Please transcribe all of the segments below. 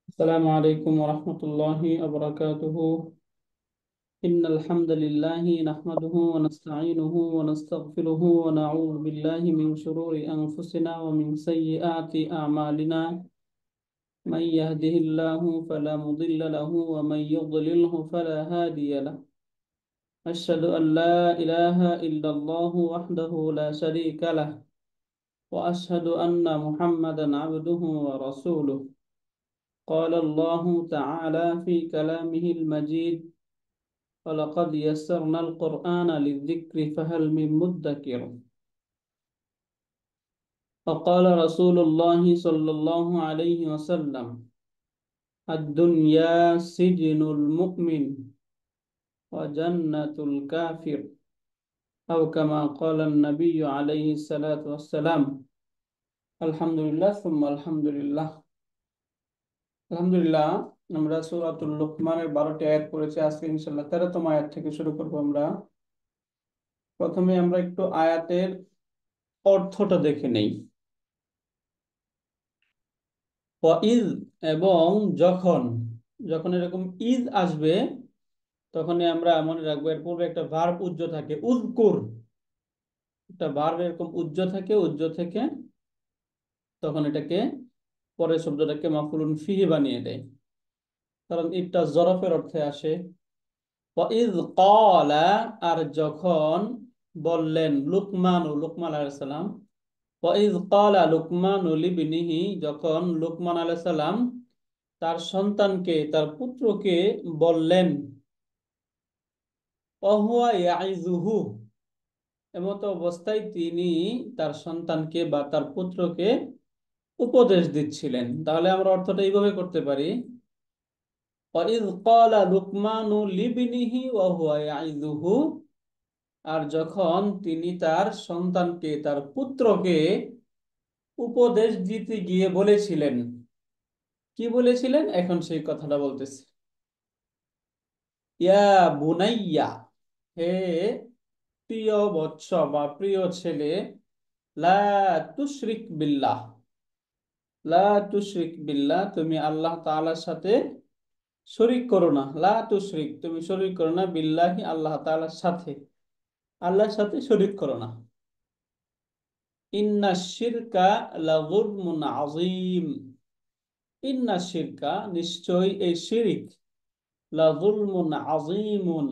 السلام عليكم ورحمة الله وبركاته. إن الحمد لله نحمده ونستعينه ونستغفره ونعوذ بالله من شرور أنفسنا ومن سيئات أعمالنا. من يهده الله فلا مضل له ومن يضلله فلا هادي له. أشهد أن لا إله إلا الله وحده لا شريك له، وأشهد أن محمدا عبده ورسوله. قال الله تعالى في كلامه المجيد: ولقد يسرنا القرآن للذكر فهل من مدكر. وقال رسول الله صلى الله عليه وسلم: الدنيا سجن المؤمن وجنة الكافر، أو كما قال النبي عليه الصلاة والسلام. الحمد لله ثم الحمد لله। আলহামদুলিল্লাহ, আমরা সূরাতুল লুকমানের 12টি আয়াত পড়েছি। আজকে ইনশাআল্লাহ 13তম আয়াত থেকে শুরু করব। আমরা প্রথমে একটু আয়াতের অর্থটা দেখে নেই। ওয়াইজ, এবং যখন, যখন এরকম ইজ আসবে তখনই আমরা মনে রাখবো এর পূর্বে একটা ভার্ব উজ্জ থাকে, উযকুর। একটা ভার্ব এরকম উজ্জ থাকে, উজ্জ থেকে তখন এটাকে পরের শব্দটাকে মাফউলুন ফিহি বানিয়ে দেয়, কারণ এটা জরফের অর্থে আসে। ওয়াইজ ক্বালা, আর যখন বললেন লুকমান আলাইহিস সালাম। ওয়াইজ ক্বালা লুকমানু লিবনিহি, যখন লুকমান আলাইহিস সালাম তার সন্তানকে, তার পুত্রকে বললেন। ওহুয়া ইয়াইজুহু, এমত অবস্থায় তিনি তার সন্তানকে বা তার পুত্রকে উপদেশ দিচ্ছিলেন। তাহলে আমরা অর্থটা এইভাবে করতে পারি: ওয়াইজ ক্বালা লুকমানু লিবনিহি ওয়া হুয়া ইয়াইজুহু, আর যখন তিনি তার সন্তানকে, তার পুত্রকে উপদেশ দিতে গিয়ে বলেছিলেন। কি বলেছিলেন? এখন সেই কথাটা বলতেছি। ইয়া বুনাইয়া, হে প্রিয় বৎস বা প্রিয় ছেলে, লা তুশরিক বিল্লাহ, লা তুশরিক বিল্লাহ, তুমি আল্লাহ তাআলার সাথে শরীক করো না। লা তুশরিক, তুমি শরীক করো না, বিল্লাহি, আল্লাহ তাআলার সাথে, আল্লাহর সাথে শরীক করো না। ইন্না শিরকা লাযুলমুন আযীম, ইন্না শিরকা, নিশ্চয় এই শিরিক, লাযুলমুন আযীমুন,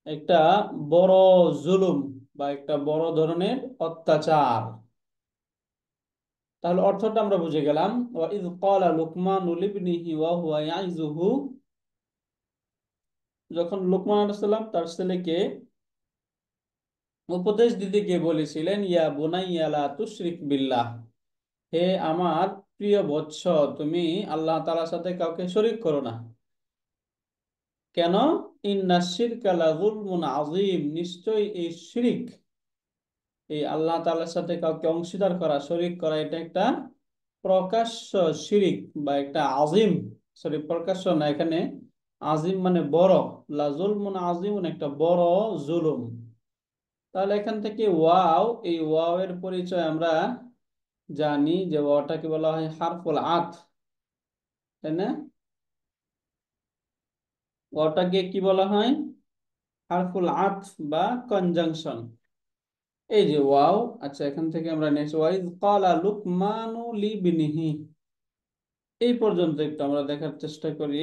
একটা বড় জুলুম বা একটা বড় ধরনের অত্যাচার। তাহলে অর্থটা আমরা বুঝে গেলাম। ওয়াইজ ক্বালা লুকমানু লিবনিহি ওয়া হুয়া ইয়াইজুহু, যখন লুকমান আলাইহিস সালাম তার ছেলেকে উপদেশ দিতে গিয়ে বলেছিলেন, ইয়া বুনাইয়া লা তুশরিক বিল্লাহ, হে আমার প্রিয় বৎস, তুমি আল্লাহ তাআলার সাথে কাউকে শরীক করো না। কেন? ইন্নাশ শিরকা লাযুলমুন আযীম, নিশ্চয়ই এই শিরিক, এই আল্লাহ তাআলার সাথে কাউকে অংশীদার করা, শরীক করা, এটা একটা প্রকাশ্য শিরিক বা একটা আজিম। সরি, প্রকাশ্য না, এখানে আজিম মানে বড়। লা যুলমুন আজিমুন, একটা বড় জুলুম। তাহলে এখান থেকে ওয়াও, এই ওয়াও এর পরিচয় আমরা জানি যে ওয়াওটাকে বলা হয় হারফুল আত, তাই না? ওয়াওটাকে কি বলা হয়? হারফুল আত বা কনজাংশন। এই যে ওয়াও। আচ্ছা, এখান থেকে আমরা নেক্সট, ওয়াইজ ক্বালা লুকমানু লিবনিহি, এই পর্যন্ত একটু আমরা দেখার চেষ্টা করি।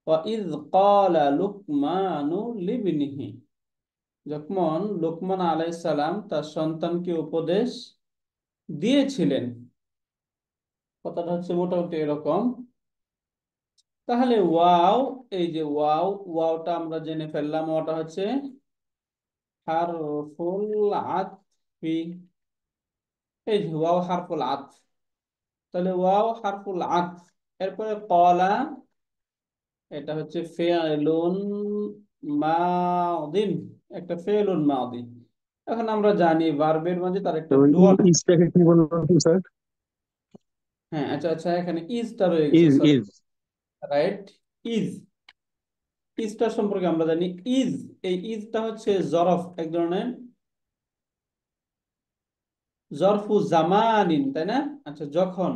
ওয়াইজ ক্বালা লুকমানু লিবনিহি, যখন লুকমান আলাইহিস সালাম তার সন্তানকে উপদেশ দিয়েছিলেন। কথাটা হচ্ছে মোটামুটি এরকম। তাহলে ওয়াও, এই যে ওয়াও, ওয়াওটা আমরা জেনে ফেললাম, ওয়াটা হচ্ছে হারফুল আতফি। এই যে ওয়াও হারফুল আতফ, তাহলে ওয়াও হারফুল আতফ। এরপরে ক্বালা, এটা হচ্ছে ফেলুন মাদিন, একটা ফেলুন মাদি। এখন আমরা জানি ভার্বের মাঝে তার একটা তো ডুয়াল। ইজটাকে কি বলবো স্যার? হ্যাঁ, আচ্ছা আচ্ছা, এখানে ইজটা রয়ে গেছে, ইজ সরি। ইজ রাইট, ইজ। ইজটা সম্পর্কে আমরা জানি। ইজ, এই ইজটা হচ্ছে জরফ, এক ধরনের জরফু জামানিন, তাই না? আচ্ছা, যখন,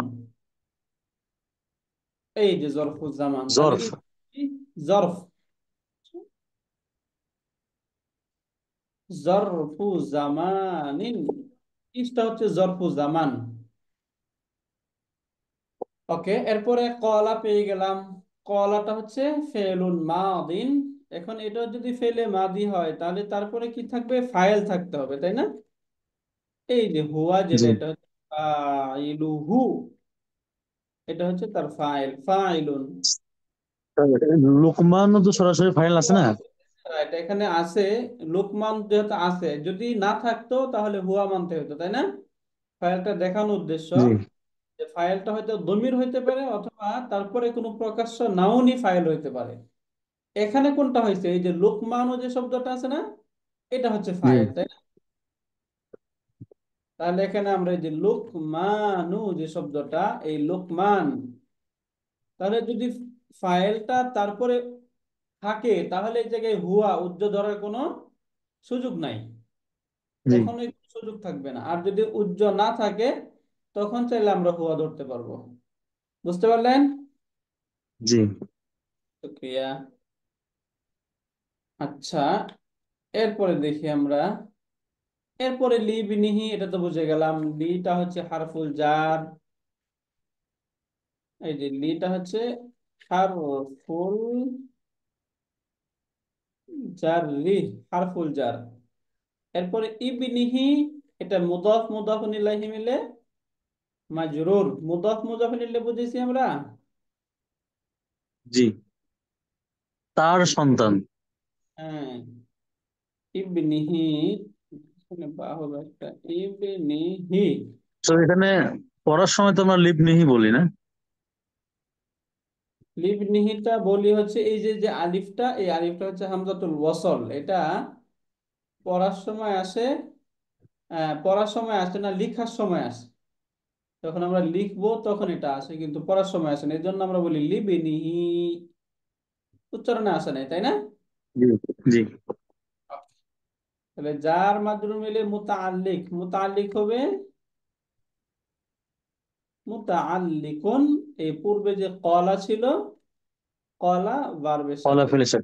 এই যে জরফু জামান, তাহলে জরফ। কি জরফ, জরফু জামানিন, ইসটা হচ্ছে জরফু জামান। ওকে, এরপরে কলা পেয়ে গেলাম। কলাটা হচ্ছে ফেলুন মাদিন। এখন এটা যদি ফেলে মাদি হয় তাহলে তারপরে কি থাকবে? ফাইল থাকতে হবে, তাই না? এই যে হুয়া, যেটা জি। এটা হচ্ছে ফাইলুহু, এটা হচ্ছে তার ফাইল, ফাইলুন। লোকমানও তো সরাসরি ফাইল আছে না? রাইট, এখানে আছে। লোকমান যেহেতু আছে, যদি না থাকতো তাহলে হুয়া মানতে হতো, তাই না? ফাইলটা দেখানোর উদ্দেশ্য জি। যে ফাইলটা হয়তো দমির হইতে পারে, অথবা তারপরে কোনো প্রকাশ্য নাউনি ফাইল হইতে পারে। এখানে কোনটা হয়েছে? এই যে লোকমানও যে শব্দটা আছে না, এটা হচ্ছে জি। ফাইল, তাই না? তাহলে এখানে আমরা এই যে লোকমানু যে শব্দটা, এই লোকমান, তাহলে যদি ফাইলটা তারপরে থাকে তাহলে এই জায়গায় হুয়া উজ্জ ধরার কোনো সুযোগ নাই, জি। কখনোই কোনো সুযোগ থাকবে না। আর যদি উজ্জ না থাকে তখন চাইলে আমরা হুয়া ধরতে পারবো। বুঝতে পারলেন? জি। শুকরিয়া। আচ্ছা, এরপরে দেখি আমরা। এরপরে লি বিনিহি, এটা তো বুঝে গেলাম, লিটা হচ্ছে হারফুল জার। এই যে লিটা হচ্ছে হারফুল জার, লি হারফুল জার। এরপরে ইবনিহি, এটা মুদাফ মুদাফুন ইলাইহি মিলে মাজরুর। মুদাফ মুদাফুন ইলাইহি বুঝেছি আমরা। জি। তার সন্তান। হ্যাঁ, ইবনিহি, এখানে বা হবে একটা, ইবনিহি। তো এখানে পড়ার সময় তো আমরা লিব নিহি বলি না? লিবনিহিটা বলি হচ্ছে এই যে যে আলিফটা, এই আলিফটা হচ্ছে হামজাতুল ওয়াসল। এটা পড়ার সময় আসে, পড়ার সময় আসে না, লিখার সময় আসে। যখন আমরা লিখবো তখন এটা আসে, কিন্তু পড়ার সময় আসে না, এই জন্য আমরা বলি লিবিনিহি। উচ্চারণে আসে নাই, তাই না? জি। জি। তাহলে যার মাধ্যমে মিলে মুতাআল্লিক, মুতাআল্লিক হবে মুতাআল্লিকুন। এই পূর্বে যে কলা ছিল, কলা ভার্বের কলা সাথে। ফেলেছে।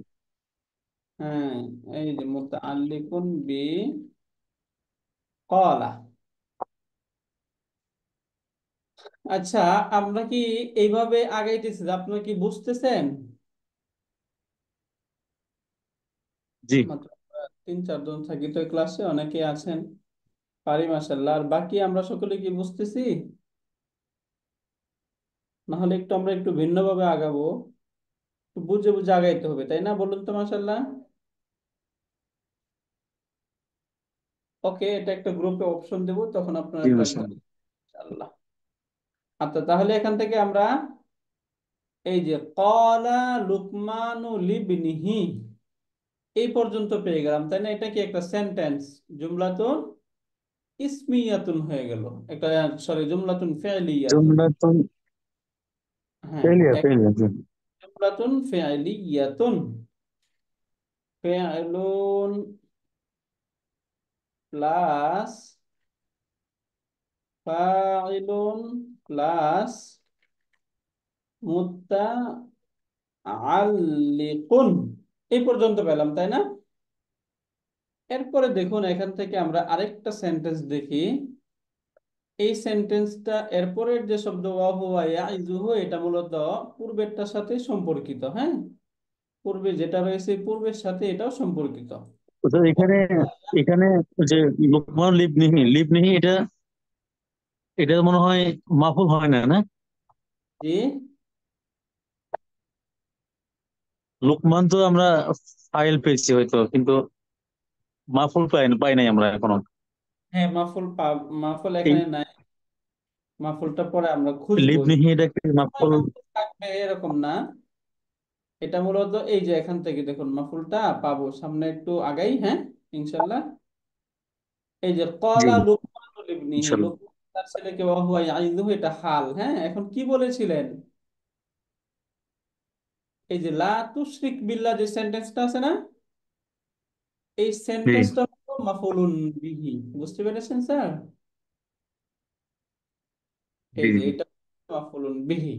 হ্যাঁ, এই যে মুতাআল্লিকুন বি কলা। আচ্ছা, আমরা কি এইভাবে আগাইতেছি? আপনারা কি বুঝতেছেন? জি। মাত্র আমরা 3-4 জন থাকি তো ক্লাসে, অনেকে আছেন পারি মাশাআল্লাহ। আর বাকি আমরা সকলে কি বুঝতেছি? না হলে একটু আমরা একটু ভিন্নভাবে আগাবো, একটু বুঝে বুঝে আগাইতে হবে, তাই না? বলুন তো মাশাআল্লাহ। ওকে, এটা একটা গ্রুপে অপশন দেব, তখন আপনারা জি ট্রাই করেন মাশাআল্লাহ। ইনশাআল্লাহ। আচ্ছা, তাহলে এখান থেকে আমরা এই যে ক্বালা লুকমানু লিবনিহি, এই পর্যন্ত পেয়ে গেলাম, তাই না? এটা কি একটা সেন্টেন্স? জুমলাতুন ইসমিয়াতুন হয়ে গেল একটা, সরি, জুমলাতুন ফি'লিয়াতুন। জুমলাতুন হ্যাঁ, ফেলিয়া এক ফেলিয়া জি। জুমলাতুন ফি'লিয়াতুন, ফি'লুন প্লাস ফাইলুন প্লাস মুতাআল্লিকুন, এই পর্যন্ত পেলাম, তাই না? এরপরে দেখুন, এখান থেকে আমরা আরেকটা সেন্টেন্স দেখি। এই সেন্টেন্সটা, এরপরের যে শব্দ ওয়া হুয়া ইয়াইজুহু, এটা মূলত পূর্বেরটার সাথে সম্পর্কিত। হ্যাঁ, পূর্বে যেটা রয়েছে পূর্বের সাথে এটাও সম্পর্কিত। তো এখানে এখানে ওই যে লোকমান লিব নিহি এটা, এটা মনে হয় মাফুল হয় না, না? জি, লোকমান তো আমরা ফাইল পেয়েছি হয়তো, কিন্তু মাফুল পাই নাই আমরা এখনো। হ্যাঁ, মাফুল এই এখানে নাই। মাফুলটা পরে আমরা খুঁজবো। লিব নিহি এটা কি সময় মাফুল? মাফুল থাকবে এরকম না। এটা মূলত এই যে এখান থেকে দেখুন মাফুলটা পাবো, সামনে একটু আগাই, হ্যাঁ, ইনশাল্লাহ। এই যে জি। ক্বালা লুকমানুল ইবনিহি, ইনশাল্লাহ। লুকমান তার ছেলেকে ওয়া হুয়া ইয়াইযুহু, এটা হাল। হ্যাঁ, এখন কি বলেছিলেন? এই যে লা তুশরিক বিল্লাহ যে সেন্টেন্সটা আছে না, এই জি। সেন্টেন্সটা হলো মাফউলুন বিহি। বুঝতে পেরেছেন স্যার? এই জি যে জি। এটা মাফউলুন বিহি,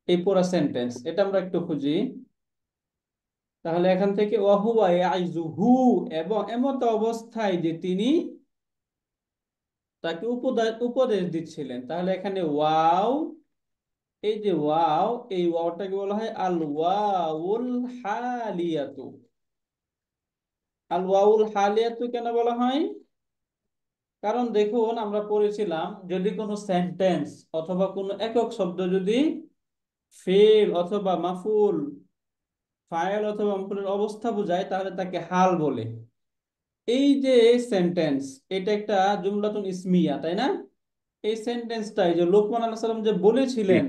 এই পুরো সেন্টেন্স এটা আমরা একটু খুঁজি। তাহলে এখান থেকে ওয়াহুয়া ইয়াইজুহু, এবং এমত অবস্থায় যে তিনি তাকে উপদেশ উপদেশ দিচ্ছিলেন। তাহলে এখানে ওয়াও, এই যে ওয়াও, এই ওয়াওটাকে বলা হয় আল ওয়াউল হালিয়াতু। আল ওয়াউল হালিয়াতু কেন বলা হয়? কারণ দেখুন, আমরা পড়েছিলাম যদি কোনো সেন্টেন্স অথবা কোনো একক শব্দ যদি ফেল অথবা মাফুল, ফাইল অথবা মাফুলের অবস্থা বোঝায় তাহলে তাকে হাল বলে। এই যে সেন্টেন্স, এটা একটা জুমলাতুন ইসমিয়া, তাই না? এই সেন্টেন্সটাই যে লোকমান আলাইহিস সালাম যে জি বলেছিলেন,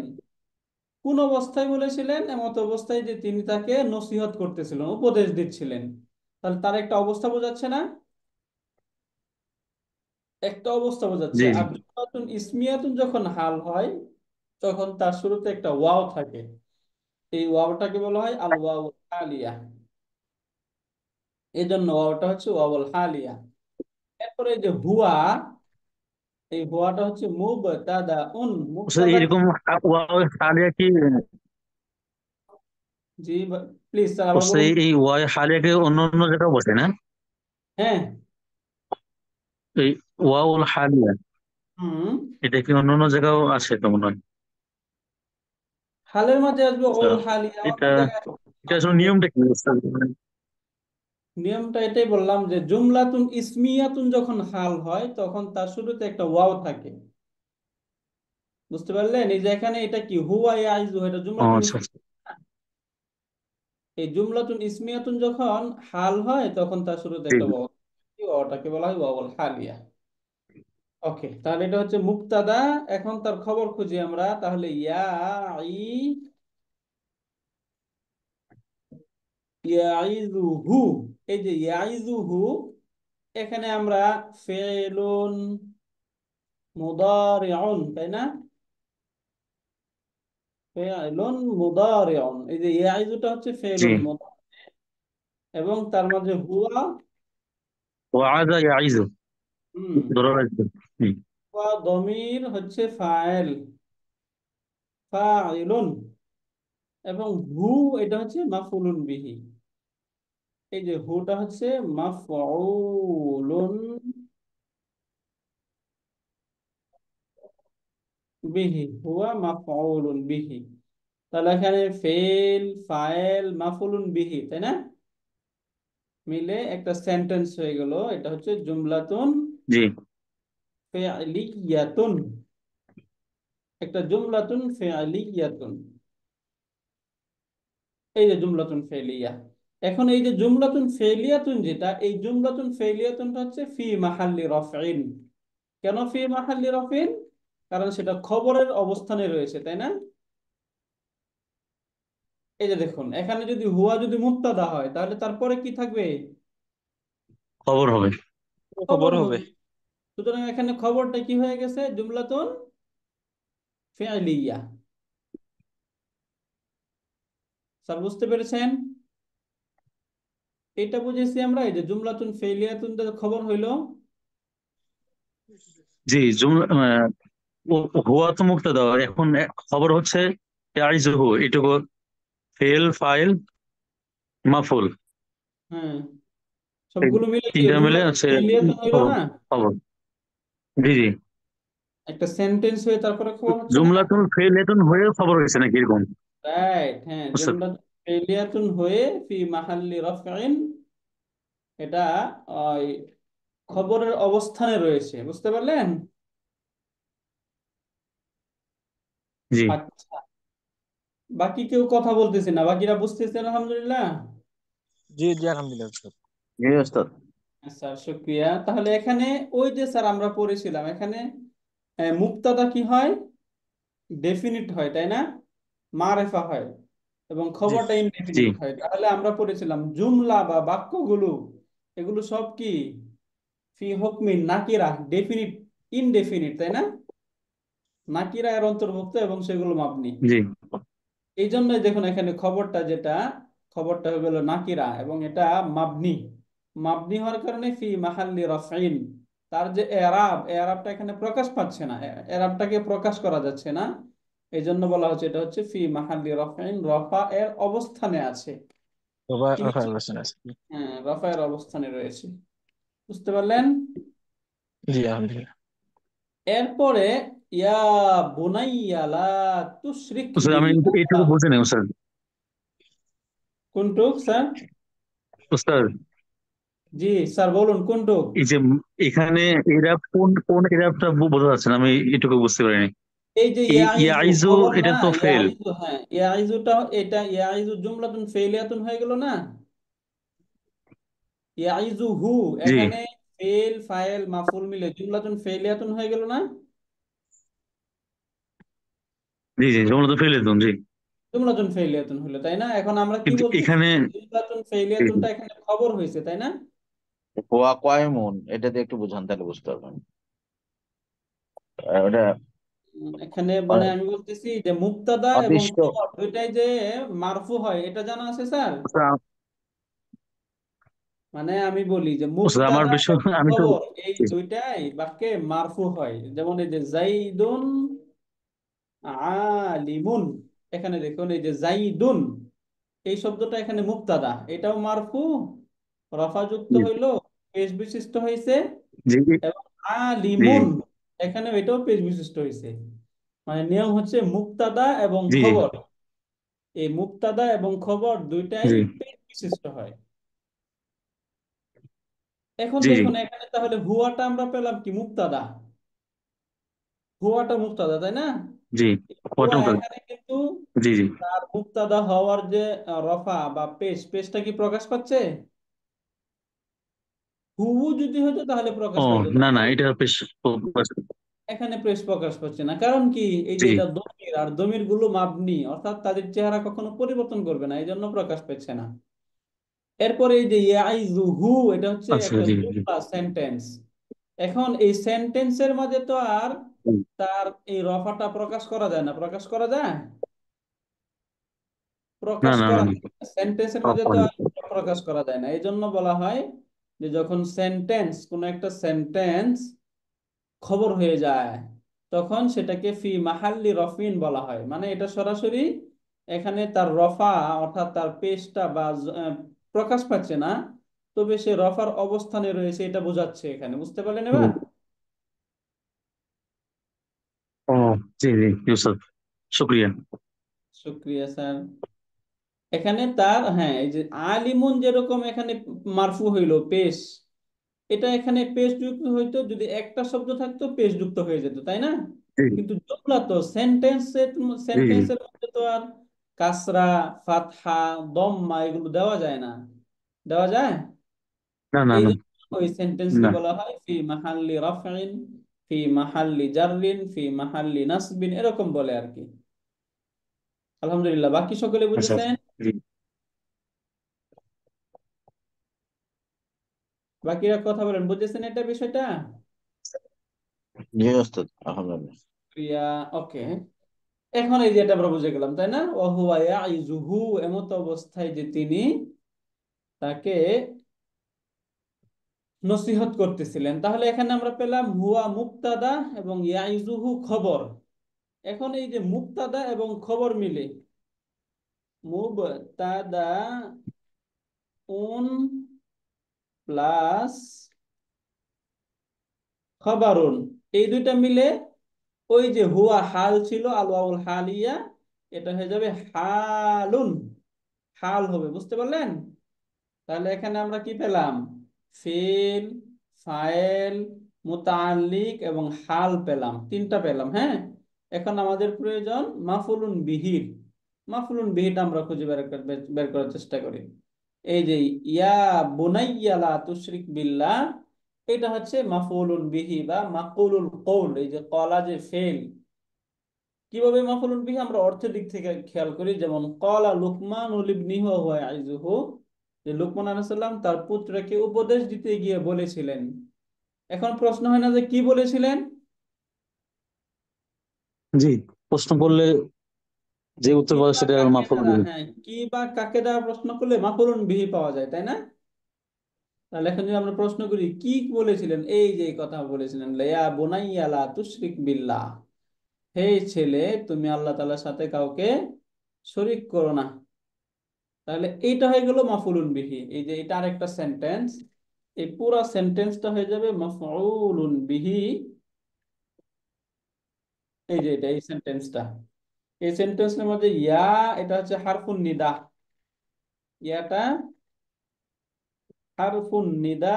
কোন অবস্থায় বলেছিলেন? এমত অবস্থায় যে তিনি তাকে নসিহত করতেছিলেন, উপদেশ দিচ্ছিলেন। তাহলে তার একটা অবস্থা বোঝাচ্ছে না? একটা অবস্থা বোঝাচ্ছে। জি। জি আর জুমলাতুন ইসমিয়াতুন যখন হাল হয় তখন তার শুরুতে একটা ওয়াও থাকে। এই ওয়াওটাকে বলা হয় আল ওয়াউ হালিয়া। এই জন্য ওয়াওটা হচ্ছে ওয়াউল হালিয়া। এরপরে এই যে হুয়া, এই হুয়াটা হচ্ছে মুবতাদাউন। আচ্ছা, মুবতাদা কি? এরকম ওয়াও হালিয়া কি? জি, প্লিজ স্যার আবার আচ্ছা, বলুন। এই ওয়াও হালিয়া কি অন্য অন্য জায়গায় বসে না? হ্যাঁ। এই ওয়াও হালিয়া হুম। এটা কি অন্য অন্য জায়গাও আছে তো মনে হয়। হালের মাঝে আসবে আচ্ছা, ওল হালিয়া, এটা অন্য জায়গায় এটা আসলে আসবে। নিয়মটা কি বুঝতে নিয়মটা এটাই বললাম যে জুমলাতুন ইসমিয়াতুন যখন হাল হয় তখন তার শুরুতে একটা ওয়াও থাকে। বুঝতে পারলেন? এই যে এখানে এটা কি হুয়া ইয়াইজু, এটা ও জুমলাতুন আচ্ছা আচ্ছা। ইসমিয়া। এই জুমলাতুন ইসমিয়াতুন যখন হাল হয় তখন তার শুরুতে জি একটা ওয়াও থাকে। এই ওয়াওটাকে বলা হয় ওয়াউল হালিয়া। ওকে, তাহলে এটা হচ্ছে মুক্তাদা। এখন তার খবর খুঁজি আমরা, তাহলে ই ইয়াইজুহু, এই যে ইয়াইজুহু, এখানে আমরা ফেলুন মুদারিউন, তাই না? ফেলুন মুদারিউন, এই যে ইয়াইজুটা হচ্ছে জি। ফেলুন মুদারি, এবং তার মাঝে হুয়া। ওয়াজা ইয়াইজু হুম। ধরে রাখবে। হুম। হুয়া দমির হচ্ছে ফাইল, ফাইলুন, এবং হু এটা হচ্ছে মাফউলুন বিহি। এই যে হুটা হচ্ছে মাফউলুন বিহি, হুয়া মাফউলুন বিহি। তাহলে এখানে ফেল, ফাইল, মাফউলুন বিহি, তাই না? মিলে একটা সেন্টেন্স হয়ে গেল। এটা হচ্ছে জুমলাতুন জি ফি'লিয়াতুন, একটা জুমলাতুন ফি'লিয়াতুন। এই যে জুমলাতুন ফেলিয়া। এখন এই যে জুমলাতুন ফেলিয়াতুন, যেটা এই জুমলাতুন ফেলিয়াতুনটা হচ্ছে ফি মাহাল্লি রফইন। কেন ফি মাহাল্লি রফইন? কারণ সেটা খবরের অবস্থানে রয়েছে, তাই না? এই যে দেখুন, এখানে যদি হুয়া যদি মুবতাদা হয় তাহলে তারপরে কি থাকবে? খবর হবে। খবর হবে। সুতরাং এখানে খবরটা কি হয়ে গেছে? জুমলাতুন ফি'লিয়া। স্যার বুঝতে পেরেছেন? এটা বুঝেছি আমরা, এই যে জুমলাতুন ফেলিয়াতুন খবর হইলো। জি জুমলা হুয়া তো মুক্তাদা, এখন খবর হচ্ছে ইয়াইজুহু এটুকু ফেল ফাইল মাফুল, হ্যাঁ, এই সবগুলো মিলে কি তিনটা মিলে জুমলাতুন হচ্ছে ফেলিয়াতুন হইলো খবর। না? খবর। জি জি। একটা সেন্টেন্স হয়ে তারপরে খবর হচ্ছে না? জুমলাতুল ফেলেতুন হয়ে খবর হয়েছে নাকি এরকম? রাইট, হ্যাঁ, বুঝছো? জুমলাতুন ফেলিয়াতুন হয়ে ফি মাহাল্লি রাফইন, এটা ওই খবরের অবস্থানে রয়েছে। বুঝতে পারলেন? জি আচ্ছা, বাকি কেউ কথা বলতেছে না, বাকিরা বুঝতেছেন আলহামদুলিল্লাহ। জি জি আলহামদুলিল্লাহ স্যার। জি ওস্তাদ। স্যার শুক্রিয়া। তাহলে এখানে ওই যে স্যার আমরা পড়েছিলাম, এখানে মুক্তাদা কি হয়? ডেফিনিট হয়, তাই না? মারেফা হয়, এবং জি খবরটা জি ইনডেফিনিট হয়। তাহলে আমরা পড়েছিলাম জুমলা বা বাক্যগুলো, এগুলো সব কি ফি হুকমিন নাকিরা, ডেফিনিট, ইনডেফিনিট, তাই না? নাকিরা এর অন্তর্ভুক্ত এবং সেগুলো মাবনি। জি এই জন্যই দেখুন এখানে খবরটা যেটা, খবরটা হয়ে গেল নাকিরা এবং এটা মাবনি। মাবনি হওয়ার কারণে ফি মাহাল্লি রাফইন, তার যে এরাবটা এখানে প্রকাশ পাচ্ছে না, এরাবটাকে প্রকাশ করা যাচ্ছে না। এই জন্য বলা হচ্ছে এটা হচ্ছে ফি মাহাল্লি রফাইন, রফা এর অবস্থানে আছে। কি রাফা হচ্ছে? অবস্থান আছে। হ্যাঁ, রফা এর অবস্থানে রয়েছে। বুঝতে পারলেন? জি আলহামদুলিল্লাহ। এরপরে ইয়া বুনাইয়া লা তুশরিক স্যার আমি এইটুকু বিল্লাহ। বুঝি নাই স্যার। কোনটুক স্যার? স্যার জি স্যার, বলুন কোনটুক। এই যে এখানে এরা কোন কোন এরাটা বোঝা যাচ্ছে না, আমি এটুকু বুঝতে পারিনি। এই যে এই ইয়াইজু ইয়াইজু খবর না, এটা তো ফেল। ইয়াইজু, হ্যাঁ ইয়াইজুটা, এটা ইয়াইজু জুমলাতুন ফেলিয়াতুন হয়ে গেল না। ইয়াইজু হু, জি এখানে ফেল ফাইল মাফুল মিলে জুমলাতুন ফেলিয়াতুন হয়ে গেল না। জি জি, জমলা তো ফেলে দিন জি। জুমলাতুন ফেলিয়াতুন হলো, তাই না? এখন আমরা কি কিন্তু বলতেছি? এখানে জুমলাতুন ফেলিয়াতুনটা এখানে খবর হয়েছে, তাই না? কোয়া কয়মুন, এটাতে একটু বুঝান তাহলে বুঝতে পারবেন। ওটা এখানে মানে আমি বলতেছি যে মুক্তাদা এবং অতিষ্ঠ। খবর দুইটাই যে মারফু হয়, এটা জানা আছে স্যার? মানে আমি বলি যে স্যার আমার মুক্তাদা বিষয় এবং আমি তো খবর এই দুইটাই বাক্যে মারফু হয়। যেমন এই যে জাইদুন আলিমুন, এখানে দেখুন এই যে জাইদুন, এই শব্দটা এখানে মুক্তাদা, এটাও মারফু, রফা যুক্ত জি হইলো, পেশ বিশিষ্ট হয়েছে। জি এবং জি আলিমুন, এখানে এটাও পেশ বিশিষ্ট হয়েছে। মানে নিয়ম হচ্ছে মুক্তাদা এবং জি জি খবর, এই মুক্তাদা এবং খবর দুইটাই জি পেশ বিশিষ্ট হয়। এখন জি জি দেখুন এখানে তাহলে হুয়াটা আমরা পেলাম কি? মুক্তাদা। হুয়াটা মুক্তাদা, তাই না? জি হুয়া ওয়াটার এখানে কিন্তু জি জি। তার মুক্তাদা হওয়ার যে রফা বা পেশটা কি প্রকাশ পাচ্ছে? হুবু যদি হতো তাহলে প্রকাশ ও পাইতো, না তাই না, না? এটা বেশ এখানে পেশ প্রকাশ পাচ্ছে না, কারণ কি? এই যে জি এটা দমির, আর দমির গুলো মাবনি, অর্থাৎ তাদের চেহারা কখনো পরিবর্তন করবে না, এই জন্য প্রকাশ পাচ্ছে না। এরপরে এই যে ইয়াইজুহু, এটা হচ্ছে আচ্ছা একটা জি জি জুমলা, সেন্টেন্স। এখন এই সেন্টেন্সের মাঝে তো আর তার এই রফাটা প্রকাশ করা যায় না, প্রকাশ করা যায়? না প্রকাশ না না করা না। যায় না। সেন্টেন্সের মাঝে তো আর প্রকাশ করা যায় না, এই জন্য বলা হয় যে যখন সেন্টেন্স, কোন একটা সেন্টেন্স খবর হয়ে যায়, তখন সেটাকে ফি মাহাল্লি রফিন বলা হয়। মানে এটা সরাসরি এখানে তার রফা, অর্থাৎ তার পেশটা বা প্রকাশ পাচ্ছে না, তবে সে রফার অবস্থানে রয়েছে, এটা বোঝাচ্ছে এখানে। বুঝতে পারলেন জি। এবার? ও জি জি ইউসুফ, শুক্রিয়া। শুক্রিয়া স্যার। এখানে তার, হ্যাঁ এই যে আলিমুন যেরকম এখানে মারফু হইল পেশ, এটা এখানে পেশ যুক্ত হইতো যদি একটা শব্দ থাকতো, পেশ যুক্ত হয়ে যেত, তাই না? জি কিন্তু জumla তো সেন্টেন্সের, জি জি। সেন্টেন্সের মধ্যে তো আর কাসরা, ফাতহা, দম্মা এগুলো দেওয়া যায় না। দেওয়া যায়? না না এই না জন্য ওই সেন্টেন্সকে না। বলা হয় ফি মাহাল্লি রাফইন, ফি মাহাল্লি জাররিন, ফি মাহাল্লি নাসবিন, এরকম বলে আর কি। আলহামদুলিল্লাহ, বাকি সকলে আচ্ছা বুঝেছেন? জি বাকিরা কথা বলেন, বুঝেছেন এটা বিষয়টা? জি ওস্তাদ, আলহামদুলিল্লাহ। প্রিয়া, ওকে। এখন এই যে এটা আমরা বুঝে গেলাম, তাই না? ওয়াহুয়া ইয়াইজুহু, এমত অবস্থায় যে তিনি তাকে নসিহত করতেছিলেন। তাহলে এখানে আমরা পেলাম হুয়া মুক্তাদা এবং ইয়াইজুহু খবর। এখন এই যে মুক্তাদা এবং খবর মিলে মুবতাদা উন প্লাস খবরুন, এই দুইটা মিলে ওই যে হুয়া হাল ছিল, আল ওয়াউল হালিয়া, এটা হয়ে যাবে হালুন, হাল হবে। বুঝতে পারলেন? তাহলে এখানে আমরা কি পেলাম? ফেল, ফাইল, মুতাআল্লিক এবং হাল পেলাম, তিনটা পেলাম। হ্যাঁ, এখন আমাদের প্রয়োজন মাফুলুন বিহির। মাফুলুন বিহিটা আমরা খুঁজে বের করার চেষ্টা করি। এই যে ইয়া বুনাইয়া লা তুশরিক বিল্লাহ, এটা হচ্ছে মাফুলুন বিহি বা মাকুলুল কৌল। এই যে কলা যে ফেল, কিভাবে মাফুলুন বিহি আমরা অর্থের দিক থেকে খেয়াল করি। যেমন ক্বালা লুকমানুল লিবনিহি ওয়া হুয়া ইয়াইজুহু, যে লুকমান আলাইহিস সালাম তার পুত্রকে উপদেশ দিতে গিয়ে বলেছিলেন। এখন প্রশ্ন হয় না যে কি বলেছিলেন? জি। প্রশ্ন করলে যে উত্তর কি পাবে বা সেটা কাকে মাফুল দ্বারা, বিহি। হ্যাঁ কি বা কাকে দ্বারা প্রশ্ন করলে মাফুলুন বিহি পাওয়া যায়, তাই না? তাহলে এখন যদি আমরা প্রশ্ন করি কি বলেছিলেন, এই যে এই কথা বলেছিলেন, ইয়া বুনাইয়া লা তুশরিক বিল্লাহ, হে ছেলে তুমি আল্লাহ তাআলার সাথে কাউকে শরীক করো না। তাহলে এইটা হয়ে গেল মাফউলুন বিহি। এই যে এটা আরেকটা সেন্টেন্স, এই পুরা সেন্টেন্সটা হয়ে যাবে মাফউলুন বিহি। এই যে এটা এই সেন্টেন্সটা, এই সেন্টেন্সের মধ্যে ইয়া, এটা হচ্ছে হারফুন নিদা। ইয়াটা হারফুন নিদা।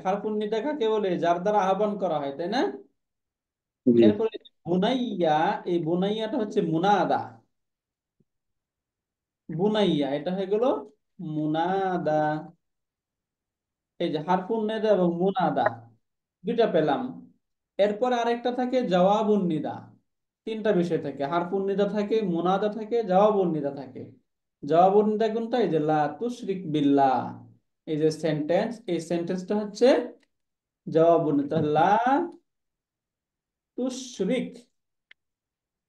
হারফুন নিদা কাকে বলে? যার দ্বারা আহ্বান করা হয়, তাই না? জি এরপরে বুনাইয়া, এই বুনাইয়াটা হচ্ছে মুনাদা। বুনাইয়া এটা হয়ে গেল মুনাদা। এই যে হারফুন নিদা এবং মুনাদা দুইটা পেলাম। এরপরে আরেকটা থাকে জওয়াবুন নিদা। তিনটা বিষয় থাকে, হারফুন নিদা থাকে, মুনাদা থাকে, জওয়াবুন নিদা থাকে। জওয়াবুন নিদা কোনটা? এই যে লা তুশরিক বিল্লাহ, এই যে সেন্টেন্স, এই সেন্টেন্সটা হচ্ছে জওয়াবুন নিদা। লা তুশরিক,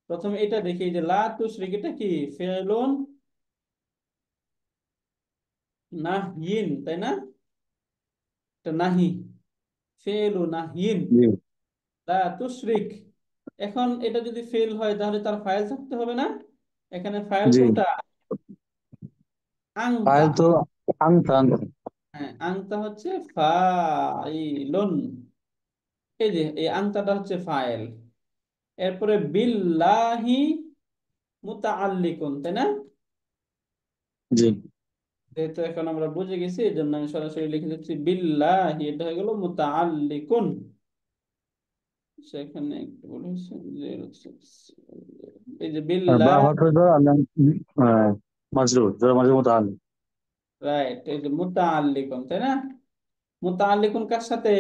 প্রথমে এটা দেখি, এই যে লা তুশরিক এটা কি? ফেলুন নাহিন, তাই না? এটা নাহি, ফেলু নাহিন, জি লা তুশরিক। এখন এটা যদি ফেল হয় তাহলে তার ফাইল থাকতে হবে না? এখানে ফাইল জি কোনটা? আংতা। ফাইল তো আংতা আংতা। হ্যাঁ, আংতা হচ্ছে ফাইলুন। এই যে এই আংতাটা হচ্ছে ফাইল। এরপরে বিল্লাহি মুতাআল্লিকুন, তাই না? জি যেহেতু এখন আমরা বুঝে গেছি এই জন্য আমি সরাসরি লিখে দিচ্ছি বিল্লাহি, এটা হয়ে গেল মুতাআল্লিকুন। সেখানে একটু ভুল হয়েছে, 06, এই যে আর বা বিল্লাহ। হরফে তো আল্লাহ মাজরুর যারা মাজরুর মতো আল। রাইট, এই যে মুতাআল্লিকুন, তাই না? মুতাআল্লিকুন কার সাথে?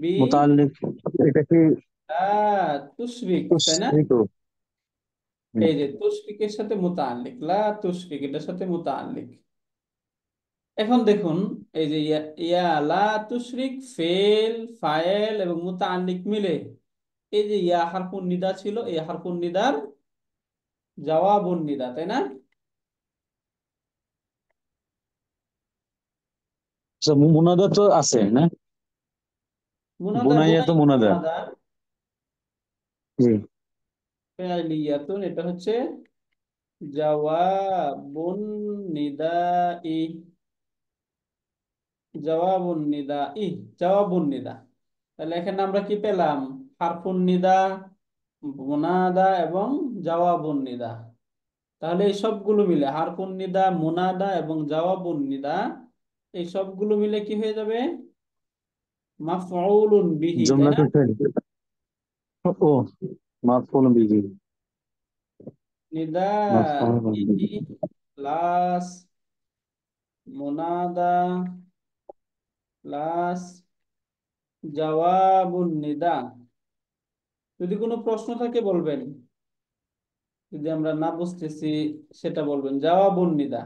বি মুতাআল্লিক, এটা কি লা তুশরিক, তাই না? তুশরিক? এই যে তুশরিকের সাথে মুতাআল্লিক, লা তুশরিক এটার সাথে মুতাআল্লিক। এখন দেখুন, এই যে ইয়া, ইয়া লা তুশরিক ফেল, ফাইল এবং মুতাআল্লিক মিলে এই যে ইয়া হারফুন নিদা ছিল, এই হারফুন নিদার জওয়াবুন নিদা, তাই না? মুনাদা তো আছে না? মুনাদা, বুনাইয়া তো বুনাইয়া মুনাদা। মুনাদা জি ফেলিয়াতুন, এটা হচ্ছে জওয়াবুন নিদাই, জওয়াবুন নিদাই, জওয়াবুন নিদা। তাহলে এখানে আমরা কি পেলাম? হারফুন নিদা, মুনাদা এবং জওয়াবুন নিদা। তাহলে এই সবগুলো মিলে হারফুন নিদা, মুনাদা এবং জওয়াবুন নিদা, এই সবগুলো মিলে কি হয়ে যাবে? মাফউলুন বিহি, তাই না? জুমলাতুল ফেল। ও মাফউল বিহি। নিদা মাফউল ইহি বিহি। প্লাস মুনাদা প্লাস জওয়াবুন নিদা। যদি কোনো প্রশ্ন থাকে বলবেন, যদি আমরা না বুঝতেছি সেটা বলবেন। জওয়াবুন নিদা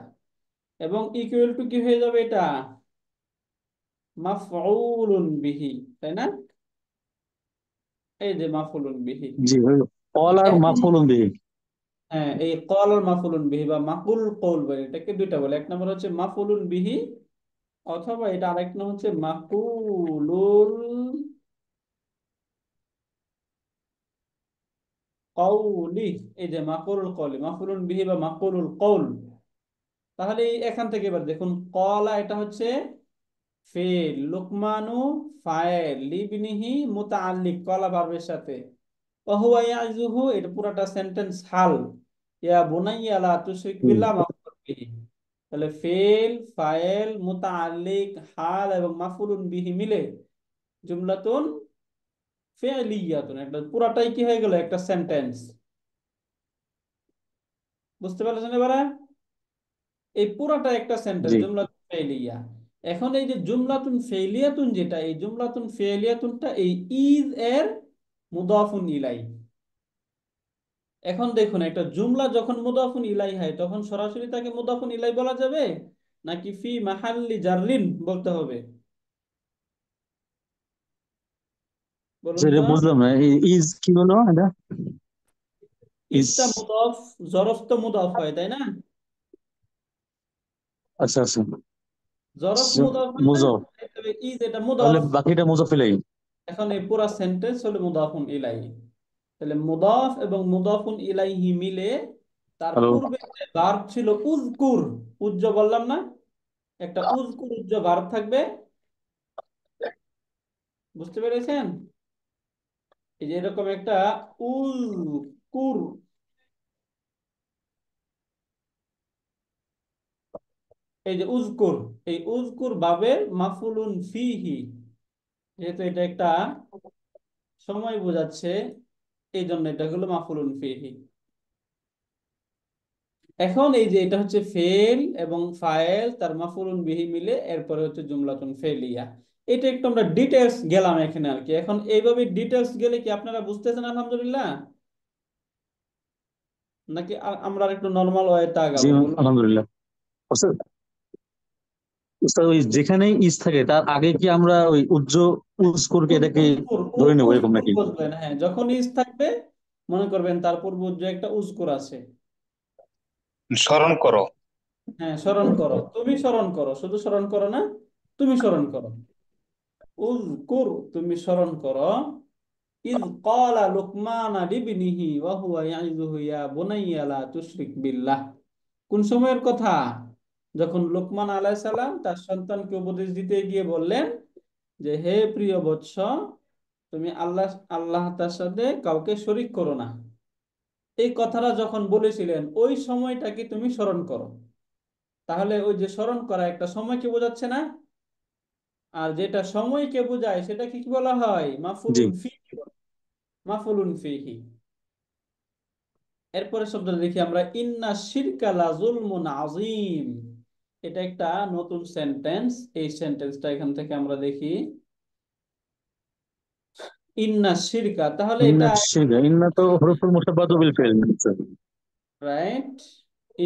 এবং ইকুয়াল টু কি হয়ে যাবে? এটা মাফউলুন বিহি, তাই না? এই যে মাফউলুন বিহি। জি কল আর এখন মাফউল বিহি। হ্যাঁ, এই কল আর মাফউলুন বিহি বা মাকুল কৌল বলে, এটাকে দুইটা বলে। এক নম্বর হচ্ছে মাফউলুন বিহি, অথবা এটা আরেক নাম হচ্ছে মাকুলুল কৌলি। এই যে মাকুলুল কৌলি, মাফউলুন বিহি বা মাকুলুল কৌল। তাহলে এখান থেকে এবার দেখুন, কলা এটা হচ্ছে ফেল, লুকমানু ফাইল, লিবনিহি মুতাআল্লিক কলা ভার্বের সাথে, ওহুয়া ইয়াইজুহু এটা পুরাটা সেন্টেন্স হাল, ইয়া বুনাইয়া লা তুশরিক বিল্লাহ মাফউল বিহি। তাহলে ফেল, ফাইল, মুতাআল্লিক, হাল এবং মাফউলুন বিহি মিলে জুমলাতুন ফি'লিয়াতুন, এটা পুরাটাই কি হয়ে গেল? একটা সেন্টেন্স। বুঝতে পারছেন এবারে? এই পুরাটা একটা সেন্টেন্স জি জুমলাতুন ফি'লিয়া। এখন এই যে জুমলাতুন ফি'লিয়াতুন, যেটা এই জুমলাতুন ফি'লিয়াতুনটা এই ইজ এর মুদাফুন ইলাই। এখন দেখুন, একটা জুমলা যখন মুদাফুন ইলাই হয় তখন সরাসরি তাকে মুদাফুন ইলাই বলা যাবে, নাকি ফি মাহাল্লি জাররিন বলতে হবে? বলুন সেটা তো। বুঝলাম না, ইজ কি বলো এটা? ইজ, ইজটা মুদাফ, জরফ তো মুদাফ হয়, তাই না? আচ্ছা আচ্ছা। জরফ মুদাফুন না, মুজফ, তবে ইজ এটা তাহলে মুদাফ। বাকিটা মুজফ ইলাইহি। এখন এই পুরা সেন্টেন্স হলো মুদাফুন ইলাইহি। তাহলে মুদাফ এবং মুদাফুন ইলাইহি মিলে তার হ্যালো, পূর্বে যে ভার্ব ছিল উযকুর, উজ্জ বললাম না, একটা উযকুর উজ্জ ভার্ব থাকবে, বুঝতে পেরেছেন? এই যে এরকম একটা উযকুর, এই যে উযকুর, এই উযকুর ভাবের মাফউলুন ফিহি, যেহেতু এটা একটা সময় বোঝাচ্ছে, এই জন্য এটা হলো মাফউলুন ফিহি। এখন এই যে এটা হচ্ছে ফেল এবং ফাইল তার মাফউলুন বিহি মিলে এরপরে হচ্ছে জুমলাতুন ফেলিয়া। এটা একটু আমরা ডিটেলস গেলাম এখানে আর কি। এখন এইভাবে ডিটেলস গেলে কি আপনারা বুঝতেছেন আলহামদুলিল্লাহ, নাকি আমরা আর একটু নর্মাল ওয়েতে জি আগাবো বলুন? আলহামদুলিল্লাহ। উস্তাদ, উস্তাদ, ওই যেখানেই ইস থাকে তার আগে কি আমরা ওই উজকুরকে এটাকে উজকুর ধরে নেবো এরকম উজকুর নাকি? বলবেন, হ্যাঁ, যখন ইজ থাকবে মনে করবেন তার পূর্ব যে একটা উজকুর আছে। স্মরণ করো। হ্যাঁ, স্মরণ করো, তুমি স্মরণ করো, শুধু স্মরণ করো না, তুমি স্মরণ করো। উযকুর, তুমি স্মরণ করো, ইয ক্বালা লুকমান লিবনিহি ওয়া হুয়া ইয়াইযুহু ইয়া বুনাইয়া লা তুশরিক বিল্লাহ। কোন সময়ের কথা? যখন লোকমান আলাইহিস সালাম তার সন্তানকে উপদেশ দিতে গিয়ে বললেন যে হে প্রিয় বৎস, তুমি আল্লাহ আল্লাহ তার সাথে কাউকে শরীক করো না। এই কথাটা যখন বলেছিলেন ওই সময়টাকে তুমি স্মরণ করো। তাহলে ওই যে স্মরণ করা একটা সময়কে বোঝাচ্ছে না? আর যেটা সময়কে বোঝায় সেটা কি কি বলা হয়? জি, মাফুলুন ফিহি। মাফুলুন ফিহি। এরপরে শব্দটা দেখি আমরা, ইন্না শিরকা লা যুলমুন আযীম। এটা একটা নতুন সেন্টেন্স। এই সেন্টেন্সটা এখান থেকে আমরা দেখি, ইন্না শিরকা, তাহলে ইন্না এটা শিরকা, ইন্না তো হরফুল মুশাব্বাহু বিল ফিল। রাইট।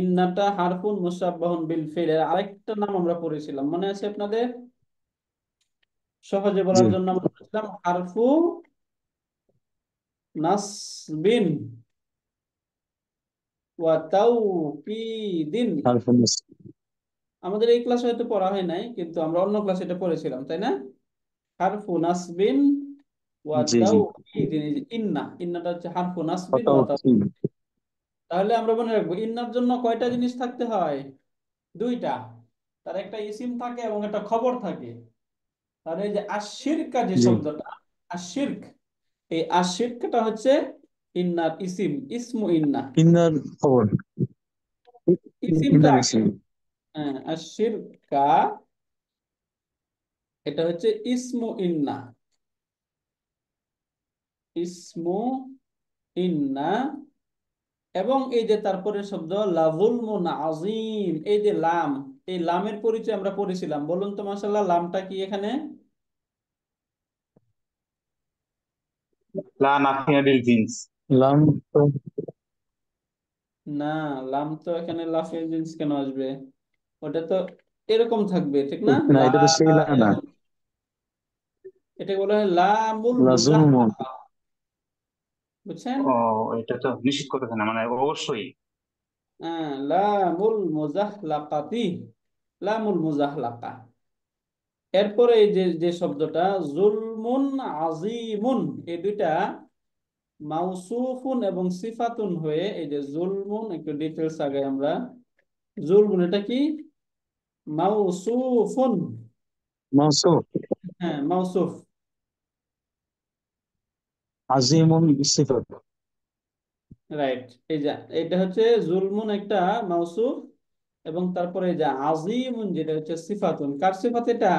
ইন্নাটা হারফুন মুসাব্বাহুন বিল ফিল। এর আরেকটা নাম আমরা পড়েছিলাম, মনে আছে আপনাদের? সহজে জি, বলার জন্য আমরা বলেছিলাম হারফু নাসবিন ওয়া তাওকিদিন। হরফুল আমাদের এই ক্লাসে হয়তো পড়া হয় নাই, কিন্তু আমরা অন্য ক্লাসে এটা পড়েছিলাম, তাই না? হারফু নাসবিন ওয়া জি, জি, তাওকিদিন। এই যে ইন্না, ইন্নাটা হচ্ছে হারফু নাসবিন কথাও ওয়া কি? তাওকিদ। তাহলে আমরা মনে রাখবো ইন্নার জন্য কয়টা জিনিস থাকতে হয়? দুইটা। তার একটা ইসিম থাকে এবং একটা খবর থাকে। তাহলে এই যে আশিরকা যে জি, শব্দটা, আশিরক, এই আশিরকটা হচ্ছে ইন্নার ইসিম, ইসমু ইন্না। ইন্নার খবর, ইসিমটা ইন্নার আগে। ইসিম। হ্যাঁ, আশিরকা এটা হচ্ছে ইসমু ইন্না, ইসমু ইন্না। এবং এই যে তারপরে শব্দ লাযুলমুন আযীম, এই যে লাম, এই লামের পরিচয় আমরা পড়েছিলাম, বলুন তো মাশাআল্লাহ, লামটা কি এখানে? লা নাফিয়া লিল জিন্স। লাম তো, না, লাম তো এখানে লাফের জিনিস কেন আসবে? ওটা তো এরকম থাকবে, ঠিক না? না লা, এটা তো সেই লা না, এরকম। এটা বলা হয় লামুল লাজুলমুন। মুজাহলাকা, বুঝছেন? ও, এটা তো নিশ্চিত করতেছে না, মানে অবশ্যই। হ্যাঁ, লামুল মুজাহলাকাতি, লামুল মুজাহলাকা। এরপরে এই যে যে শব্দটা জুলমুন আজিমুন, এই দুইটা মাউসুফুন এবং সিফাতুন হয়ে, এই যে জুলমুন, একটু ডিটেলস আগে আমরা, জুলমুন এটা কি? মাউসুফুন। মাউসুফ, হ্যাঁ, মাউসুফ। আজিমুন সিফাত। রাইট। এই যে এটা হচ্ছে জুলমুন একটা মাউসুফ, এবং তারপরে এই যে আজিমুন যেটা হচ্ছে সিফাতুন। কার সিফাত এটা?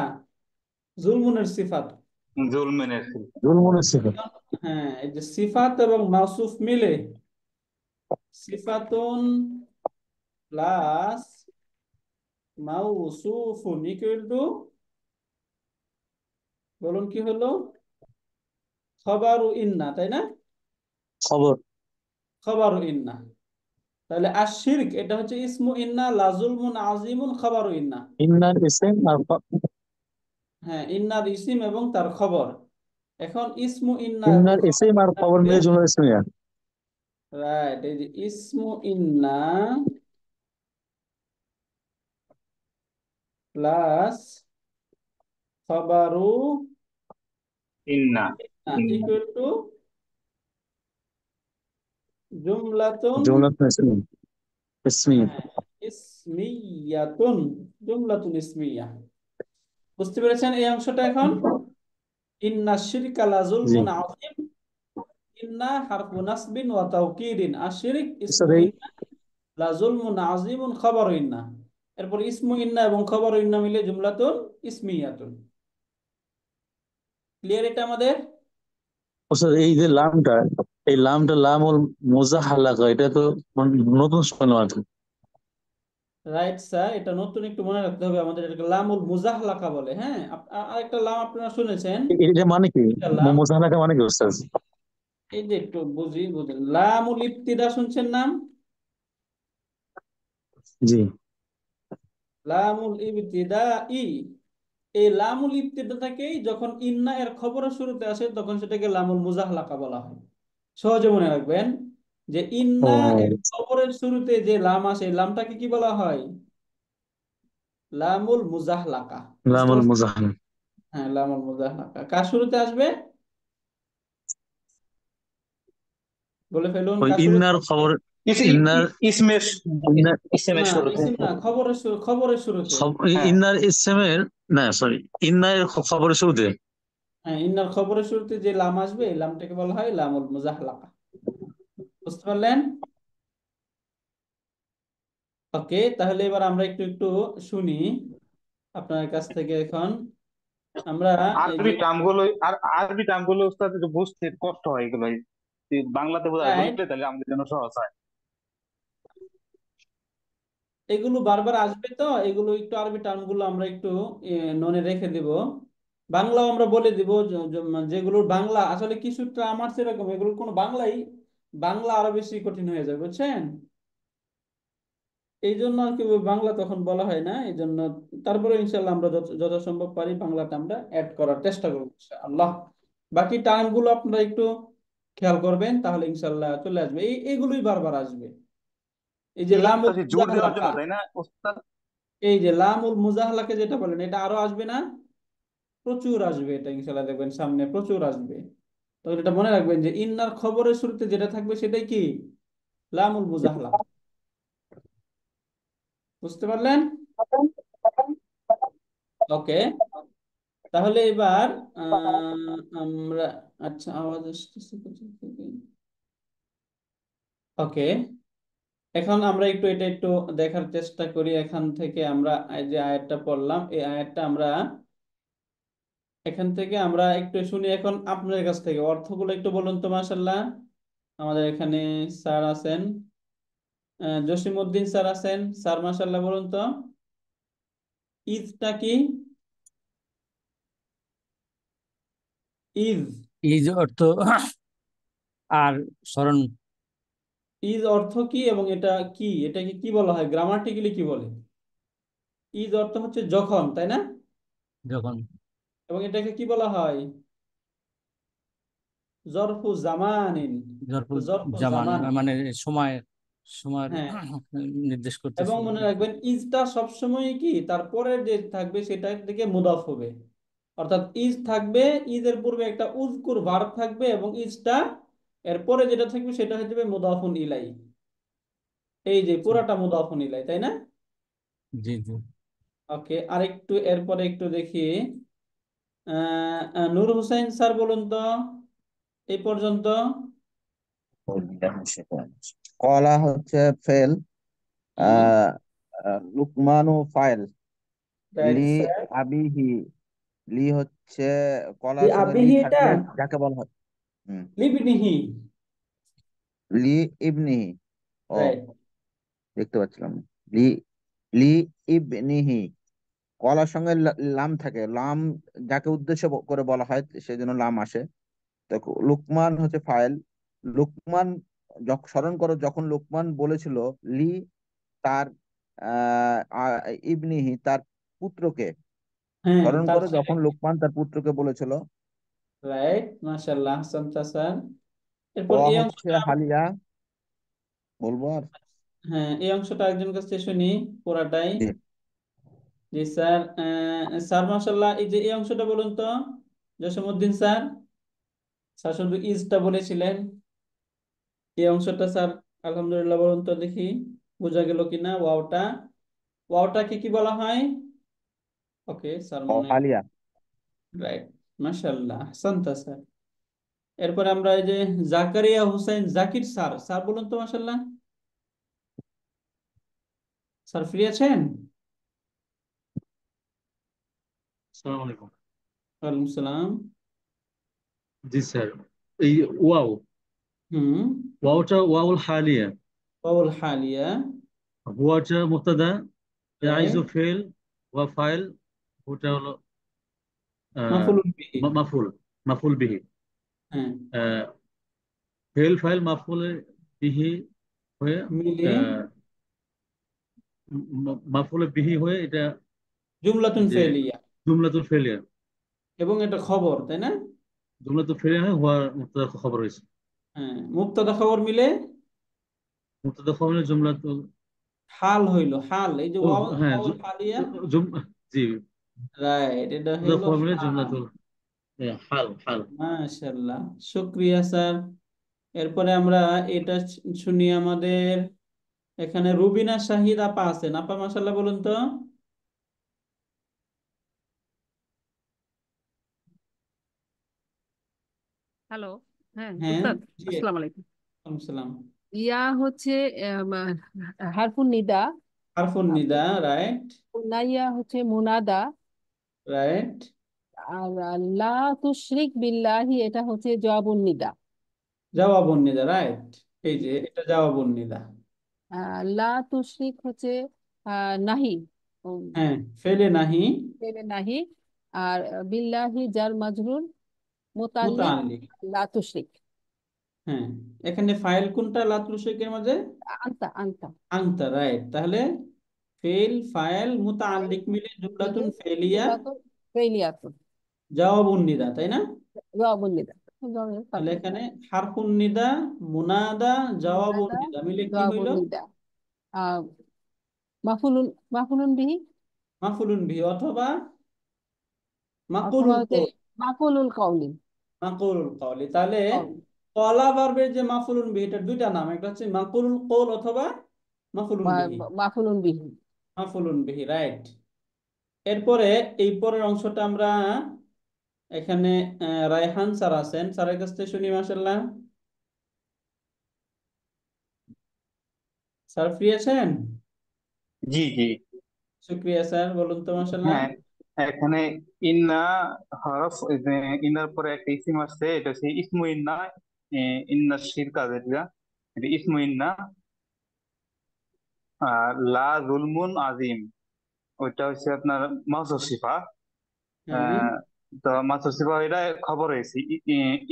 জুলমুনের সিফাত। জুলমেনের। জুলমুনের সিফাত। হ্যাঁ, এই যে সিফাত এবং মাউসুফ মিলে সিফাতুন প্লাস মাউসুফুন ইকুয়াল টু, বলুন কি হলো? খবরু ইন্না, তাই না? খবর। খবরু ইন্না। তাহলে আশিরক এটা হচ্ছে ইসমু ইন্না, লাজুলমুন আজিমুন খবরু ইন্না। ইন্নার ইসিম আর হ্যাঁ, ইন্নার ইসিম এবং তার খবর। এখন ইসমু ইন্না এবং ইন্নার খবর ইসিম আর খবর মিলে, মিলে জুমলা ইসমিয়া। রাইট, এই যে ইসমু ইন্না প্লাস খবরু ইন্না ইন্না ইকুয়াল টু জুমলাতুন জুমলাতুন ইসমিয়া। ইসমিয়াতুন, জুমলাতুন ইসমিয়া। বুঝতে পেরেছেন এই অংশটা এখন? ইন্না শিরকা লা জি যুলমুন আযীম। ইন্না হারফু নাসবিন ওয়া তাওকীদিন, আশরিক স্যার ইসমু ইন্না লা যুলমুন আযীমুন খবরু ইন্না। এরপর ইসমু ইন্না এবং খবরু ইন্না মিলে জুমলাতুন ইসমিয়াতুন। ক্লিয়ার এটা আমাদের? স্যার এই যে লামটা, এই লামটা লামুল মুজাহালাকা, এটা তো নতুন শুনলাম আর কি। রাইট স্যার, এটা নতুন একটু মনে রাখতে হবে আমাদের, এটাকে লামুল মুজাহলাকা বলে। হ্যাঁ, আরেকটা লাম আপনারা শুনেছেন, এটা মানে কি? এটা লাম। মুজাহালাকা মানে কি স্যার? এই যে একটু বুঝি বুঝি, লামুল ইবতিদা শুনছেন নাম? জি। লামুল ইবতিদা ই, এই লামুল ইবতিদাটাকেই যখন ইন্না এর খবরের শুরুতে আসে তখন সেটাকে লামুল মুজাহলাকা বলা হয়। সহজে মনে রাখবেন যে ও, ইন্না এর খবরের শুরুতে যে লাম আসে, এই লামটাকে কি বলা হয়? লামুল মুজাহলাকা। বুঝতে লামুল পারছেন? মুজাহালা। হ্যাঁ, লামুল মুজাহলাকা কার শুরুতে আসবে? বলে ফেলুন, ওই কার শুরুতে ইন্নার আসবে? খবর। ইস ই- ইন্নার ই- ইসমের ইন্নার ইসমের না, শুরুতে। ইসিম না, খবরের শুরুতে। হ্যাঁ, ইন্নার ইসমের, না সরি, ইন্নার খবরের শুরুতে। হ্যাঁ, ইন্নার খবরের শুরুতে যে লাম আসবে এই লামটাকে বলা হয় লামুল মুজাহলাকা। বুঝতে পারলেন? ওকে, তাহলে এবার আমরা একটু একটু শুনি আপনার কাছ থেকে এখন। আমরা এই যে আরবি টার্ম গুলো উস্তাদ একটু বুঝতে কষ্ট হয় এগুলো। বাংলাতে বোঝায় রাইট, বললে তাহলে আমাদের জন্য সহজ হয়। এগুলো বারবার আসবে তো, এগুলো একটু আরবি টার্মগুলো আমরা একটু মনে রেখে দিব। বাংলাও আমরা বলে দিব, যেগুলোর বাংলা আসলে কিছুটা আমার সেরকম, এগুলোর কোনো বাংলাই, বাংলা আরো বেশি কঠিন হয়ে যায়, বুঝছেন? এই জন্য আর কি ওই বাংলা তখন বলা হয় না, এই জন্য। তারপরে ইনশাল্লাহ আমরা যথাসম্ভব পারি বাংলাটা আমরা অ্যাড করার চেষ্টা করবো আল্লাহ। বাকি টার্ম গুলো আপনারা একটু খেয়াল করবেন, তাহলে ইনশাল্লাহ চলে আসবে। এইগুলোই বারবার আসবে। এই যে এই লামুল হচ্ছে জোর দেওয়ার জন্য মুজাহলাকা, তাই না উস্তাদ? এই যে লামুল মুজাহলাকে যেটা বলেন, এটা আরো আসবে না? প্রচুর আসবে, এটা ইনশাল্লাহ দেখবেন সামনে প্রচুর আসবে। তখন এটা মনে রাখবেন যে ইন্নার খবরের শুরুতে যেটা থাকবে সেটাই কি? লামুল মুজাহলাকা। বুঝতে পারলেন? ওকে, তাহলে এবার আমরা, আচ্ছা আওয়াজ আসতেছে কোথা থেকে? ওকে, এখন আমরা একটু এটা একটু দেখার চেষ্টা করি। এখান থেকে আমরা এই যে আয়াতটা পড়লাম, এই আয়াতটা আমরা এখান থেকে আমরা একটু শুনি। এখন আপনার কাছ থেকে অর্থগুলো একটু বলুন তো। মাশাআল্লাহ, আমাদের এখানে স্যার আছেন, জসিমউদ্দিন স্যার আছেন। স্যার মাশাআল্লাহ, বলুন তো ঈদটা কি? ঈদ, ঈদ অর্থ আর স্মরণ। ঈদ অর্থ কি এবং এটা কি, এটাকে কি বলা হয় গ্রামাটিক্যালি কি বলে? ঈদ অর্থ হচ্ছে যখন, তাই না? যখন এবং এটাকে কি বলা হয়? জরফু জামানিন। জরফুল জরফু জামান, জামান। মানে সময়, সময়ের হ্যাঁ, নির্দেশ এবং করতেছে। মনে রাখবেন ইজটা সবসময় কি তারপরে যে থাকবে সেটার দিকে মুদাফ হবে। অর্থাৎ ইজ থাকবে, ইজের পূর্বে একটা উজকুর ভার্ব থাকবে এবং ইজটা এরপরে যেটা থাকবে সেটা হয়ে যাবে মুদাফুন ইলাই। এই যে পুরাটা মুদাফুন ইলাই, তাই না? জি জি। ওকে, আরেকটু এরপরে একটু দেখি। নূর হোসেন স্যার বলুন তো এই পর্যন্ত। কলা হচ্ছে ফেল। হুম, আহ লুকমানু ফাইল। রাইট লি স্যার। আবিহি, লি হচ্ছে কলার সঙ্গে লি আবিহি এটা থাকলে যাকে বলা হয়। হুম। লিবনিহি। লি ইবনিহি। ও, রাইট। দেখতে পাচ্ছিলাম না। লি লি ইবনিহি, কলার সঙ্গে লাম থাকে, লাম যাকে উদ্দেশ্য করে বলা হয় সেই জন্য লাম আসে। দেখো লুকমান হচ্ছে ফাইল। লুকমান, স্মরণ করো যখন লুকমান বলেছিল লি, তার ইবনিহি, তার পুত্রকে। হ্যাঁ, স্মরণ তার করো ছেলে। যখন লুকমান তার পুত্রকে বলেছিল। রাইট, মাশাআল্লাহ, আহসান স্যার। ক এরপর এই হচ্ছে অংশটা, হালিয়া, বলবো আর? হ্যাঁ এই অংশটা একজন কাছ থেকে শুনি পুরাটাই। জি। জি স্যার। স্যার মাশাল্লাহ, এই যে এই অংশটা বলুন তো, জসীমউদ্দিন স্যার। স্যার শুধু ইজটা বলেছিলেন, এই অংশটা স্যার আলহামদুলিল্লাহ বলুন তো দেখি, বোঝা গেল কিনা ওয়াওটা। ওয়াওটাকে কি বলা হয়? ওকে স্যার, ও মনে হালিয়া। রাইট। মাশাল্লাহ, আহসানতা স্যার। এরপরে আমরা এই যে জাকারিয়া হোসেন জাকির স্যার, স্যার বলুন তো মাশাল্লাহ। স্যার ফ্রি আছেন? আসসালামু আলাইকুম। ওয়ালাইকুম সালাম। জি স্যার, এই ওয়াও, হুম। ওয়াওটা ওয়াউল হালিয়া, ওয়াউল হালিয়া। হুয়াটা মুবতাদা, আইজু রাইট। ফেল, ওয়া ফাইল, ওটা হলো আহ, মাফুলুন বিহি। মাফুল, মাফুল বিহি। হ্যাঁ। আহ, ফেল ফাইল মাফুল বিহি হয়ে মিলে আহ, মাফুল বিহি হয়ে এটা জুমলাতুন যে ফেলিয়া। জুমলাতুল ফেলিয়া, এবং এটা খবর, তাই না? জুমলাতুল ফেলিয়া হয়ে হওয়ার মুবতাদা খবর হয়েছে। হ্যাঁ, মুবতাদা খবর মিলে মুবতাদা খবর হলে জুমলাতুল, হাল হইল, হাল, এই যে ও ওয়াও হ্যাঁ, ওয়াউল হালিয়া। জুম, জি, রাইট, এটা মুবতাদা হইল খবর মিলে হাল। জুমলাতুল হাল, হাল। মাশাআল্লাহ, শুক্রিয়া স্যার। এরপরে আমরা এটা শুনি আমাদের এখানে রুবিনা শাহিদ আপা আছেন। আপা মাশাআল্লাহ বলুন তো। হ্যালো। হ্যাঁ হ্যাঁ। উস্তাদ, জি, আসসালামু আলাইকুম। ওয়ালাইকুম সালাম। ইয়া হচ্ছে হারফুন নিদা। হারফুন নিদা, রাইট। নাইয়া হচ্ছে মুনাদা। রাইট। আর লা তুশরিক বিল্লাহি এটা হচ্ছে জবাবুন নিদা। জবাবুন নিদা, রাইট। এই যে এটা জবাবুন নিদা। লা তুশরিক হচ্ছে নাহি, উম, হ্যাঁ, ফেলে নাহি। ফেলে নাহি। আর বিল্লাহি জার মাজরুর, মুতাল্লিক মুতাআল্লিক। লা তুশরিক। হ্যাঁ, এখানে ফাইল কোনটা লাতুল শেখের মাঝে? আনতা আনতা আনতা, রাইট। তাহলে ফেল ফাইল মুতাআল্লিক মিলে মিলে জুমলাতুন ফেলিয়া জুমলাতুন ফেইলিয়াতুন, জওয়াবুন নিদা, তাই না? জবাবুন নিদা। জবাবের তাহলে পারফেক্ট। এখানে হারফুন নিদা, মুনাদা, জওয়াবুন মুনাদা নিদা মিলে কি হইল? জবাবুন নিদা। মাফুলুন, মাফুলুন বিহি মাফুলুন বিহি অথবা অথবা মাকুলুল হচ্ছে কৌল। মাকুলুল কওলি। মাকুলুল কওলি। তাহলে কওলি কলা ভার্বের যে মাফুলুন বিহি, এটার দুইটা নাম, একটা হচ্ছে মাকুলুল কৌল অথবা মাফুলুন বিহি। মাফুলুন বিহি। মাফুলুন বিহি, রাইট। এরপরে এই পরের অংশটা আমরা এখানে রায়হান স্যার আছেন, স্যারের কাছ থেকে শুনি মাশাআল্লাহ। স্যার ফ্রি আছেন? জি জি। শুক্রিয়া স্যার, বলুন তো মাশাআল্লাহ। হ্যাঁ, এখানে ইন্না হরফ, এই যে ইন্নার পরে একটা ইসিম আছে, এটা হচ্ছে ইসমু ইন্না। ইন্না শিরকা যেটা, এটা ইসমু ইন্না। আর লা জুলমুন আজিম, ওইটা হচ্ছে আপনার মাউসুফ সিফা। হ্যাঁ, আহ, তো মাউসুফ সিফা এটা খবর হয়েছে,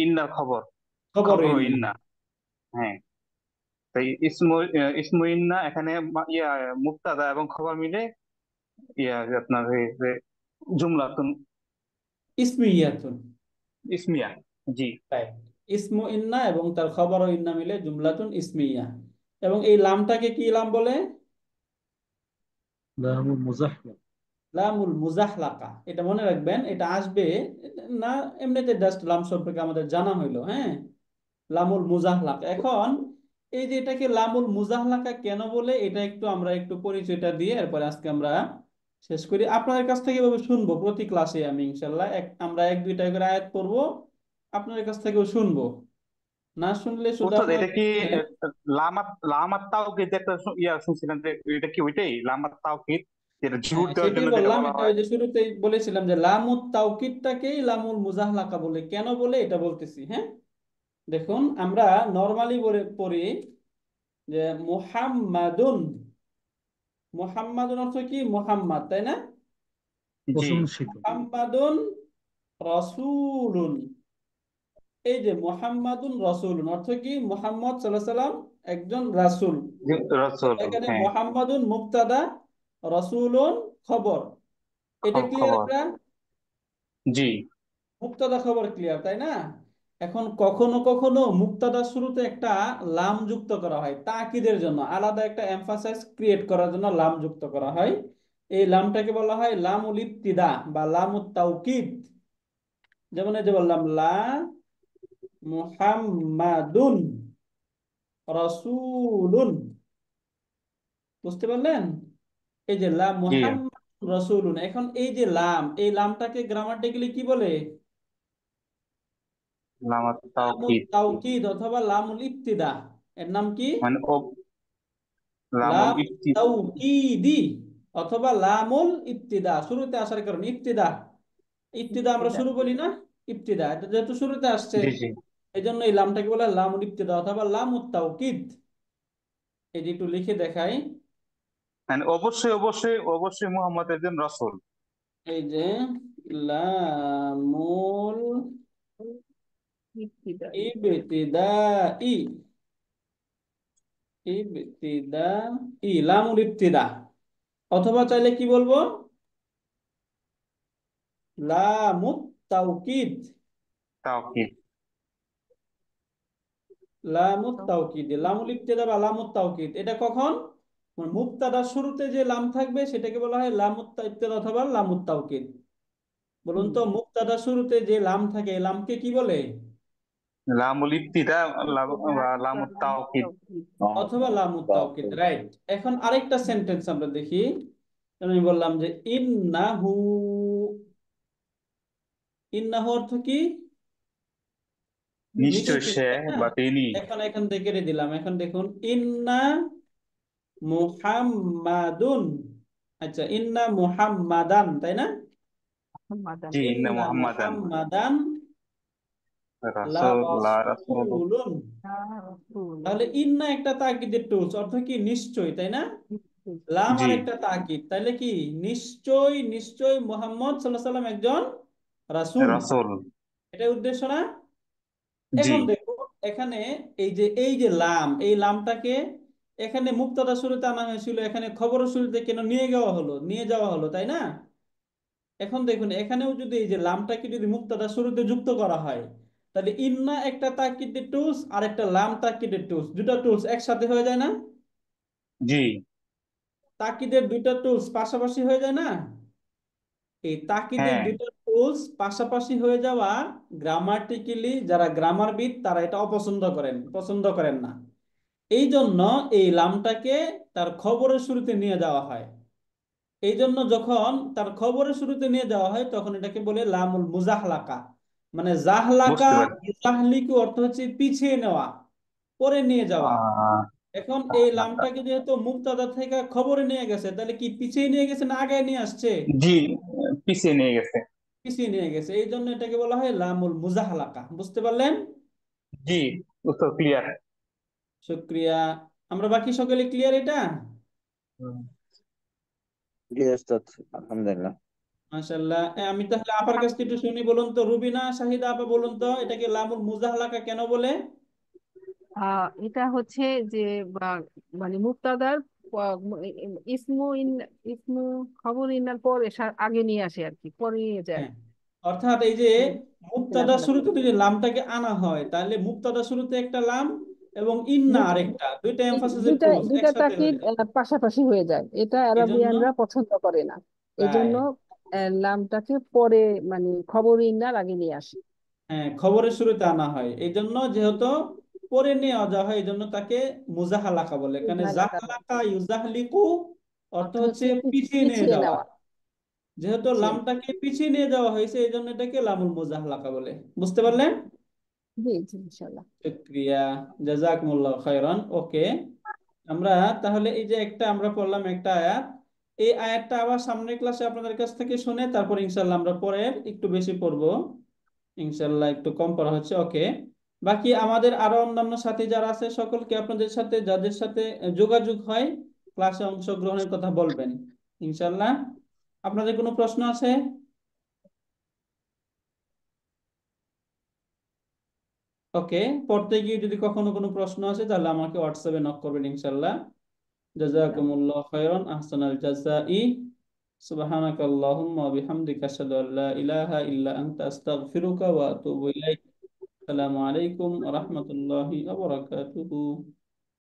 ইন্নার খবর, খবর খবর ইন্না। ইন্না। হ্যাঁ, তো ইসমু ইন্না এখানে মুবতাদা এবং খবর মিলে আপনার হয়েছে জুমলাতুন ইসমিয়াতুন, ইসমিয়া। জি। রাইট। ইসমু ইন্না এবং তার খবর ও ইন্না মিলে জুমলাতুন ইসমিয়া। এবং এই লামটাকে কি লাম বলে? লামুল মুজাহলা। লামুল মুজাহলাকা। এটা মনে রাখবেন, এটা আসবে না এমনিতে, জাস্ট লাম সম্পর্কে আমাদের জানা হইলো, হ্যাঁ। লামুল মুজাহলাকা। এখন এই যে এটাকে লামুল মুজাহলাকা কেন বলে, এটা একটু আমরা একটু পরিচয়টা দিয়ে এরপরে আজকে আমরা শেষ করি। আপনাদের কাছ থেকে এভাবে শুনবো প্রতি ক্লাসে, আমি ইনশাল্লাহ আমরা এক দুইটা করে আয়াত পড়বো, আপনাদের কাছ থেকেও শুনবো। না শুনলে শুধু ওস্তাদ, আপনারা এটা কি শুনবেন। লামাত লামাত তাওকিদ একটা শুনছিলাম যে, এটা কি ওইটাই লামাত তাওকিদ, যেটা জোর হ্যাঁ, দেওয়ার সেটাই জন্য যেটা বললাম, বলা এটা হয়? ওই যে শুরুতেই বলেছিলাম যে লামুত তাওকিদটাকেই লামুল মুজাহলাকা বলে, কেন বলে এটা বলতেছি, হ্যাঁ। দেখুন, আমরা নর্মালি বলে পড়ি যে মুহাম্মাদুন। মুহাম্মাদুন অর্থ কি? মুহাম্মদ, তাই না? জি। প্রশংসিত। মুহাম্মাদুন রাসূলুন। এই যে মুহাম্মাদুন রাসূলুন অর্থ কি? মুহাম্মদ সাল্লাল্লাহু আলাইহি সাল্লাম একজন রাসূল। রাসূল। এখানে হ্যাঁ, মুহাম্মাদুন মুবতাদা, রাসূলুন খবর। এটা ক্লিয়ার খবর। আমরা? জি। মুক্তাদা খবর ক্লিয়ার, তাই না? এখন কখনো কখনো মুক্তাদার শুরুতে একটা লাম যুক্ত করা হয় তাকিদের জন্য, আলাদা একটা এমফাসাইজ ক্রিয়েট করার জন্য লাম যুক্ত করা হয়। এই লামটাকে বলা হয় লামুল ইবতিদা বা লামুত তাওকিদ। যেমন এই যে বললাম লা মুহাম্মাদুন রাসূলুন, বুঝতে পারলেন? এই যে লা জি, মুহাম্মাদ রাসূলুন, এখন এই যে লাম, এই লামটাকে গ্রামাটিক্যালি কি বলে? লামাত লামুত তাওকিদ, তাওকিদ অথবা লামুল ইবতিদা। এর নাম কি? মানে লামুল লাম ইফতি। তাওকিদি অথবা লামুল ইবতিদা, শুরুতে আসার কারণে ইবতিদা। ইবতিদা আমরা শুরু বলি না, ইবতিদা এটা যেহেতু শুরুতে আসছে, জি, জি, এই জন্য এই লামটাকে বলে লামুল ইবতিদা অথবা লামুত তাওকিদ। এই যে একটু লিখে দেখাই। মানে অবশ্যই অবশ্যই অবশ্যই মুহাম্মদ একজন রাসূল। এই যে লামুল ইবতিদাই। ইবতিদাই, ইবতিদাই লামুল ইবতিদা, অথবা চাইলে কি বলবো, লামুত তাওকিদ। তাওকিদ। লামুত তাওকিদ, লামুল ইবতিদা বা লামুত তাওকিদ, এটা কখন? মানে মুবতাদার শুরুতে যে লাম থাকবে সেটাকে বলা হয় লামুত ইবতিদা অথবা লামুত তাওকিদ। বলুন হুম। তো, মুবতাদার শুরুতে যে লাম থাকে এই লামকে কি বলে? লামুল ইবতিদা ইবতিদা বা বা লামুত লামুত তাওকিদ। তাওকিদ। অথবা লামুত তাওকিদ, রাইট। এখন আরেকটা সেন্টেন্স আমরা দেখি। আমি বললাম যে ইন্নাহু, ইন্নাহু অর্থ কি? নিশ্চয় নিশ্চয়, সে তাই না? বা তিনি। এখন এখান থেকে কেটে দিলাম, এখন দেখুন ইন্না মুহাম্মাদুন, আচ্ছা ইন্না মুহাম্মাদান, তাই না? মাদান। জি, ইন্না ইন্না মুহাম্মাদান মুহাম্মাদান লা রাসূল লা রাসূল। রাসূলুন। তাহলে ইন্না একটা তাকিদের টুলস, অর্থ কি নিশ্চয়, তাই না? লাম জি, আর একটা তাকিদ, তাইলে কি নিশ্চয়, নিশ্চয় মুহাম্মদ সাল্লাল্লাহু আলাইহি সাল্লাম একজন রাসূল, রাসূল। এটাই উদ্দেশ্য না? জি, এখন দেখো এখানে এই যে লাম, এই লামটাকে এখানে মুক্তাদা শুরুতে আনা হয়েছিল, এখানে খবরের শুরুতে কেন নিয়ে যাওয়া হলো, তাই না? এখন দেখুন এখানেও যদি এই যে লামটাকে যদি মুক্তাদা শুরুতে যুক্ত করা হয়, তাহলে ইন্না একটা তাকিদের টুলস আর একটা লাম তাকিদের টুলস, দুটো টুলস একসাথে হয়ে যায় না? জি, তাকিদের দুইটা টুলস পাশাপাশি হয়ে যায় না? এই তাকিদের হ্যাঁ, দুটো টুলস পাশাপাশি হয়ে যাওয়া গ্রামাটিক্যালি যারা গ্রামারবিদ তারা এটা পছন্দ করেন না। এই জন্য এই লামটাকে তার খবরের শুরুতে নিয়ে যাওয়া হয়। এই জন্য যখন তার খবরের শুরুতে নিয়ে যাওয়া হয় তখন এটাকে বলে লামুল মুজাহলাকা। মানে জাহলাকা, বুঝতে পারছি। ইজাহলিকু অর্থ হচ্ছে পিছিয়ে নেওয়া, পরে নিয়ে যাওয়া। আহ, এখন এই লামটাকে যেহেতু মুবতাদা থেকে খবরে নিয়ে গেছে, তাহলে কি পিছিয়ে নিয়ে গেছে না আগে নিয়ে আসছে? জি, পিছিয়ে নিয়ে গেছে। পিছিয়ে নিয়ে গেছে, এই জন্য এটাকে বলা হয় লামুল মুজাহলাকা। বুঝতে পারলেন? জি, উত্তর ক্লিয়ার। শুক্রিয়া। আমরা বাকি সকলে ক্লিয়ার এটা? জি ওস্তাদ, আলহামদুলিল্লাহ। মাশাআল্লাহ। আমি তাহলে আপার কাছ থেকে একটু শুনি, বলুন তো রুবিনা শাহিদা আপা, বলুন তো এটাকে লামুল মুজাহলাকা কেন বলে? এটা হচ্ছে যে বা, মানে মুক্তাদার ইসমু ইন, ইসমু খবর ইন্নার পর আগে নিয়ে আসে আর কি, পরে নিয়ে যায়। হ্যাঁ, অর্থাৎ এই যে মুবতাদা ইস্তেনাফ শুরুতে যদি লামটাকে আনা হয় তাহলে মুবতাদা শুরুতে একটা লাম এবং ইন্না আরেকটা, দুইটা এমফাসিসের দুইটা টুলস দুইটা একসাথে তাকিদ হয়ে যায়। পাশাপাশি হয়ে যায়, এটা এই জন্য আরবিয়ানরা পছন্দ করে না। এই জন্য রাইট, লামটাকে পরে, মানে খবর ইন্নার আগে নিয়ে আসে। হ্যাঁ খবরের শুরুতে আনা হয়, এই জন্য যেহেতু পরে নিয়ে যাওয়া হয় এই জন্য তাকে মুজাহালাকা বলে। এখানে এলাকা বলে। জাহলাকা ইউজাহলিকু অর্থ অর্থ হচ্ছে হচ্ছে পিছিয়ে নিয়ে পিছিয়ে যাওয়া। নেওয়া। যেহেতু পিছিয়ে নেওয়া। লামটাকে পিছিয়ে নিয়ে যাওয়া হয়েছে এই জন্য এটাকে লামুল মুজাহলাকা বলে। বুঝতে পারলেন? জি জি, ইনশাল্লাহ। শুকরিয়া, জাযাকুমুল্লাহ খায়রান। ওকে, আমরা তাহলে এই যে একটা আমরা পড়লাম একটা আয়াত, এই আয়াতটা আবার সামনের ক্লাসে আপনাদের কাছ থেকে শুনে তারপর ইনশাল্লাহ আমরা পরের একটু বেশি পড়বো। ইনশাল্লাহ একটু কম পড়া হচ্ছে, ওকে। বাকি আমাদের আরো অন্যান্য সাথী যারা আছে সকলকে আপনাদের সাথে যাদের সাথে যোগাযোগ হয় ক্লাসে অংশগ্রহণের কথা বলবেন ইনশাল্লাহ। আপনাদের কোনো প্রশ্ন আছে? ওকে, পড়তে গিয়ে যদি কখনো কোনো প্রশ্ন আছে তাহলে আমাকে হোয়াটসঅ্যাপে নক করবেন ইনশাল্লাহ। জাযাকুমুল্লাহ খায়রান, আহসানাল জাযাই। সুবহানাকাল্লাহুম্মা ওয়া বিহামদিকা আশহাদু আল্লা ইলাহা ইল্লা আনতা আস্তাগফিরুকা ওয়া আতুবু ইলাইক। আসসালামু আলাইকুম ওয়া রাহমাতুল্লাহি ওয়া বারাকাতুহু।